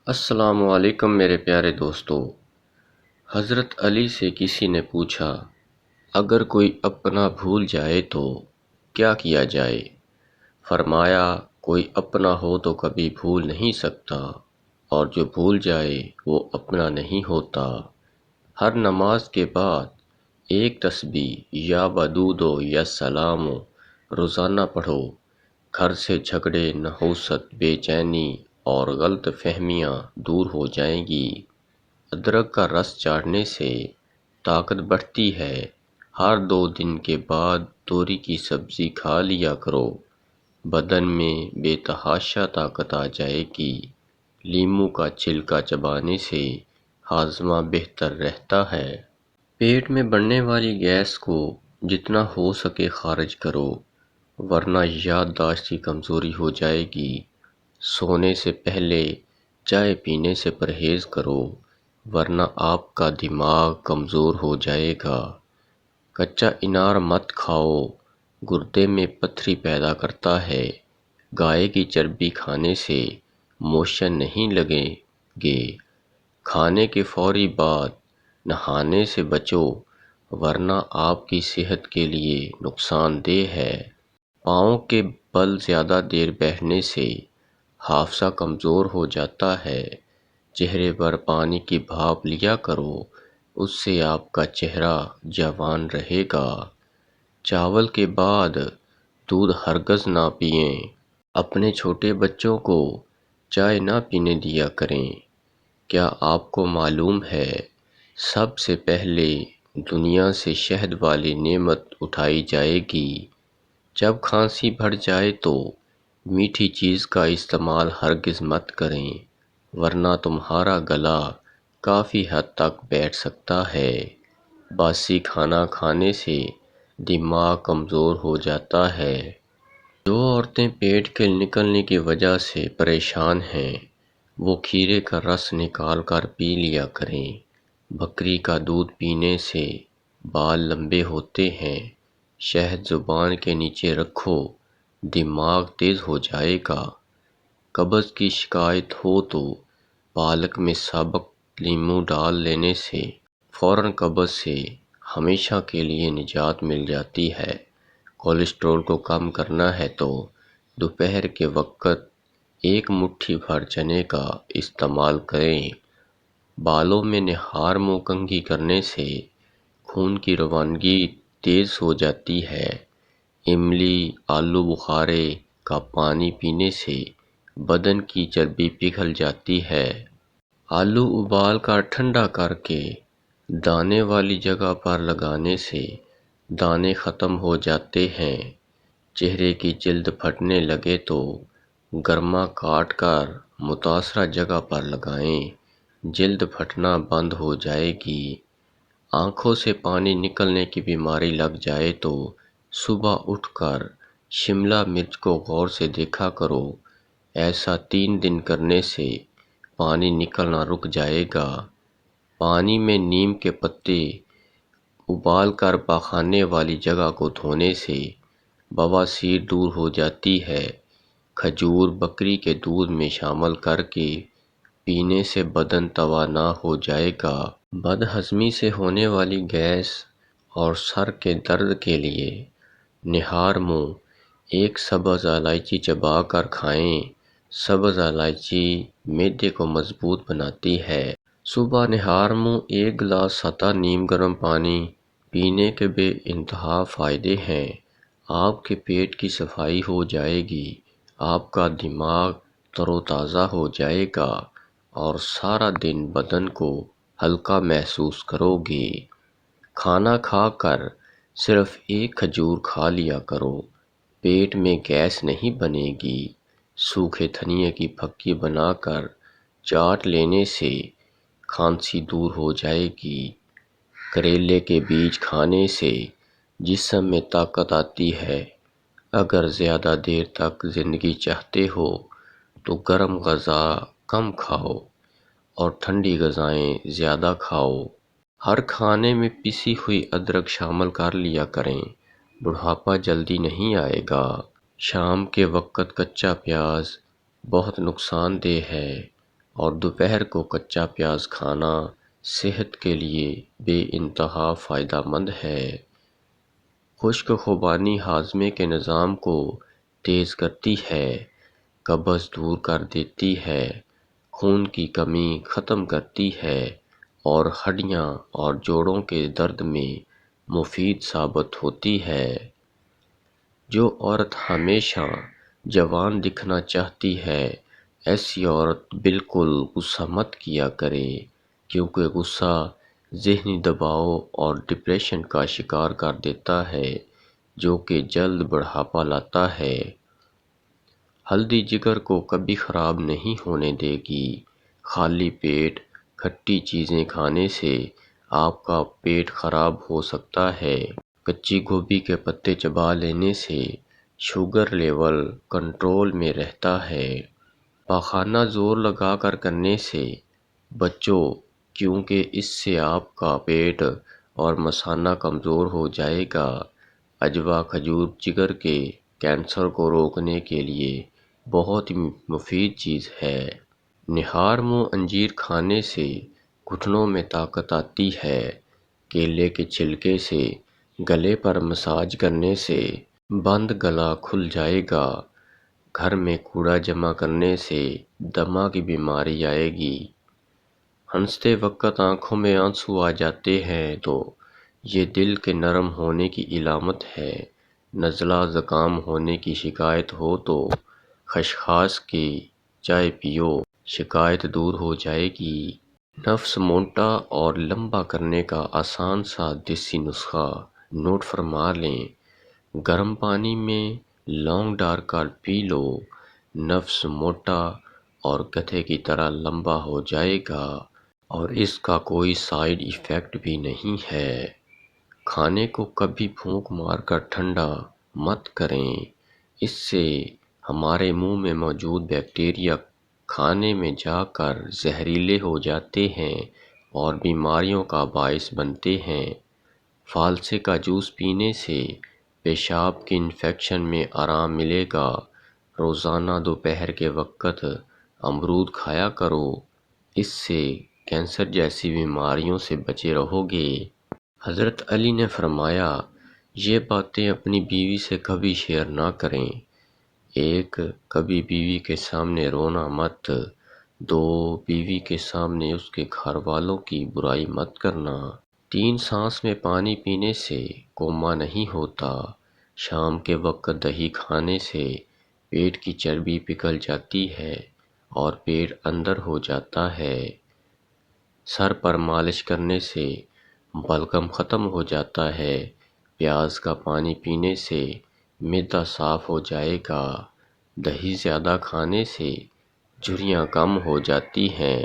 السلام علیکم میرے پیارے دوستو۔ حضرت علی سے کسی نے پوچھا، اگر کوئی اپنا بھول جائے تو کیا کیا جائے؟ فرمایا، کوئی اپنا ہو تو کبھی بھول نہیں سکتا، اور جو بھول جائے وہ اپنا نہیں ہوتا۔ ہر نماز کے بعد ایک تسبیح یا بدرود یا سلام روزانہ پڑھو۔ گھر سے جھگڑے، نحوست، بے چینی اور غلط فہمیاں دور ہو جائیں گی۔ ادرک کا رس چاڑھنے سے طاقت بڑھتی ہے۔ ہر 2 دن کے بعد توری کی سبزی کھا لیا کرو، بدن میں بے تحاشا طاقت آ جائے گی۔ لیموں کا چھلکا چبانے سے ہاضمہ بہتر رہتا ہے۔ پیٹ میں بڑھنے والی گیس کو جتنا ہو سکے خارج کرو، ورنہ یادداشت کی کمزوری ہو جائے گی۔ سونے سے پہلے چائے پینے سے پرہیز کرو، ورنہ آپ کا دماغ کمزور ہو جائے گا۔ کچا انار مت کھاؤ، گردے میں پتھری پیدا کرتا ہے۔ گائے کی چربی کھانے سے موشن نہیں لگیں گے۔ کھانے کے فوری بعد نہانے سے بچو، ورنہ آپ کی صحت کے لیے نقصان دہ ہے۔ پاؤں کے بل زیادہ دیر بیٹھنے سے حافظہ کمزور ہو جاتا ہے۔ چہرے پر پانی کی بھاپ لیا کرو، اس سے آپ کا چہرہ جوان رہے گا۔ چاول کے بعد دودھ ہرگز نہ پئیں۔ اپنے چھوٹے بچوں کو چائے نہ پینے دیا کریں۔ کیا آپ کو معلوم ہے، سب سے پہلے دنیا سے شہد والی نعمت اٹھائی جائے گی؟ جب کھانسی بڑھ جائے تو میٹھی چیز کا استعمال ہرگز مت کریں، ورنہ تمہارا گلا کافی حد تک بیٹھ سکتا ہے۔ باسی کھانا کھانے سے دماغ کمزور ہو جاتا ہے۔ جو عورتیں پیٹ کے نکلنے کی وجہ سے پریشان ہیں، وہ کھیرے کا رس نکال کر پی لیا کریں۔ بکری کا دودھ پینے سے بال لمبے ہوتے ہیں۔ شہد زبان کے نیچے رکھو، دماغ تیز ہو جائے گا۔ قبض کی شکایت ہو تو پالک میں سابق لیموں ڈال لینے سے فوراً قبض سے ہمیشہ کے لیے نجات مل جاتی ہے۔ کولیسٹرول کو کم کرنا ہے تو دوپہر کے وقت ایک مٹھی بھر چنے کا استعمال کریں۔ بالوں میں نہار منہ کنگھی کرنے سے خون کی روانگی تیز ہو جاتی ہے۔ املی، آلو بخارے کا پانی پینے سے بدن کی چربی پگھل جاتی ہے۔ آلو ابال کر ٹھنڈا کر کے دانے والی جگہ پر لگانے سے دانے ختم ہو جاتے ہیں۔ چہرے کی جلد پھٹنے لگے تو گرما کاٹ کر متاثرہ جگہ پر لگائیں، جلد پھٹنا بند ہو جائے گی۔ آنکھوں سے پانی نکلنے کی بیماری لگ جائے تو صبح اٹھ کر شملہ مرچ کو غور سے دیکھا کرو۔ ایسا 3 دن کرنے سے پانی نکلنا رک جائے گا۔ پانی میں نیم کے پتے ابال کر پاخانے والی جگہ کو دھونے سے بواسیر دور ہو جاتی ہے۔ کھجور بکری کے دودھ میں شامل کر کے پینے سے بدن توانا ہو جائے گا۔ بد ہضمی سے ہونے والی گیس اور سر کے درد کے لیے نہار منہ ایک سبز الائچی چبا کر کھائیں۔ سبز الائچی معدے کو مضبوط بناتی ہے۔ صبح نہار منہ 1 گلاس سطح نیم گرم پانی پینے کے بے انتہا فائدے ہیں۔ آپ کے پیٹ کی صفائی ہو جائے گی، آپ کا دماغ تر و تازہ ہو جائے گا اور سارا دن بدن کو ہلکا محسوس کرو گے۔ کھانا کھا کر صرف 1 کھجور کھا لیا کرو، پیٹ میں گیس نہیں بنے گی۔ سوکھے دھنیے کی پھکی بنا کر چاٹ لینے سے کھانسی دور ہو جائے گی۔ کریلے کے بیج کھانے سے جسم میں طاقت آتی ہے۔ اگر زیادہ دیر تک زندگی چاہتے ہو تو گرم غذا کم کھاؤ اور ٹھنڈی غذائیں زیادہ کھاؤ۔ ہر کھانے میں پسی ہوئی ادرک شامل کر لیا کریں، بڑھاپا جلدی نہیں آئے گا۔ شام کے وقت کچا پیاز بہت نقصان دہ ہے، اور دوپہر کو کچا پیاز کھانا صحت کے لیے بے انتہا فائدہ مند ہے۔ خشک خوبانی ہاضمے کے نظام کو تیز کرتی ہے، قبض دور کر دیتی ہے، خون کی کمی ختم کرتی ہے اور ہڈیاں اور جوڑوں کے درد میں مفید ثابت ہوتی ہے۔ جو عورت ہمیشہ جوان دکھنا چاہتی ہے، ایسی عورت بالکل غصہ مت کیا کرے، کیونکہ غصہ ذہنی دباؤ اور ڈپریشن کا شکار کر دیتا ہے، جو کہ جلد بڑھاپا لاتا ہے۔ ہلدی جگر کو کبھی خراب نہیں ہونے دے گی۔ خالی پیٹ کھٹی چیزیں کھانے سے آپ کا پیٹ خراب ہو سکتا ہے۔ کچی گوبھی کے پتے چبا لینے سے شوگر لیول کنٹرول میں رہتا ہے۔ پاخانہ زور لگا کر کرنے سے بچو، کیونکہ اس سے آپ کا پیٹ اور مثانہ کمزور ہو جائے گا۔ عجوا کھجور جگر کے کینسر کو روکنے کے لیے بہت ہی مفید چیز ہے۔ نہار منہ انجیر کھانے سے گھٹنوں میں طاقت آتی ہے۔ کیلے کے چھلکے سے گلے پر مساج کرنے سے بند گلا کھل جائے گا۔ گھر میں کوڑا جمع کرنے سے دمہ کی بیماری آئے گی۔ ہنستے وقت آنکھوں میں آنسو آ جاتے ہیں تو یہ دل کے نرم ہونے کی علامت ہے۔ نزلہ زکام ہونے کی شکایت ہو تو خسخاس کی چائے پیو، شکایت دور ہو جائے گی۔ نفس موٹا اور لمبا کرنے کا آسان سا دیسی نسخہ نوٹ فرما لیں۔ گرم پانی میں لونگ ڈال کر پی لو، نفس موٹا اور گدھے کی طرح لمبا ہو جائے گا اور اس کا کوئی سائیڈ ایفیکٹ بھی نہیں ہے۔ کھانے کو کبھی پھونک مار کر ٹھنڈا مت کریں، اس سے ہمارے منہ میں موجود بیکٹیریا کھانے میں جا کر زہریلے ہو جاتے ہیں اور بیماریوں کا باعث بنتے ہیں۔ فالسے کا جوس پینے سے پیشاب کی انفیکشن میں آرام ملے گا۔ روزانہ دوپہر کے وقت امرود کھایا کرو، اس سے کینسر جیسی بیماریوں سے بچے رہو گے۔ حضرت علی نے فرمایا، یہ باتیں اپنی بیوی سے کبھی شیئر نہ کریں۔ 1، کبھی بیوی کے سامنے رونا مت۔ 2، بیوی کے سامنے اس کے گھر والوں کی برائی مت کرنا۔ 3، سانس میں پانی پینے سے کوما نہیں ہوتا۔ شام کے وقت دہی کھانے سے پیٹ کی چربی پگھل جاتی ہے اور پیٹ اندر ہو جاتا ہے۔ سر پر مالش کرنے سے بلغم ختم ہو جاتا ہے۔ پیاز کا پانی پینے سے معدہ صاف ہو جائے گا۔ دہی زیادہ کھانے سے جھریاں کم ہو جاتی ہیں۔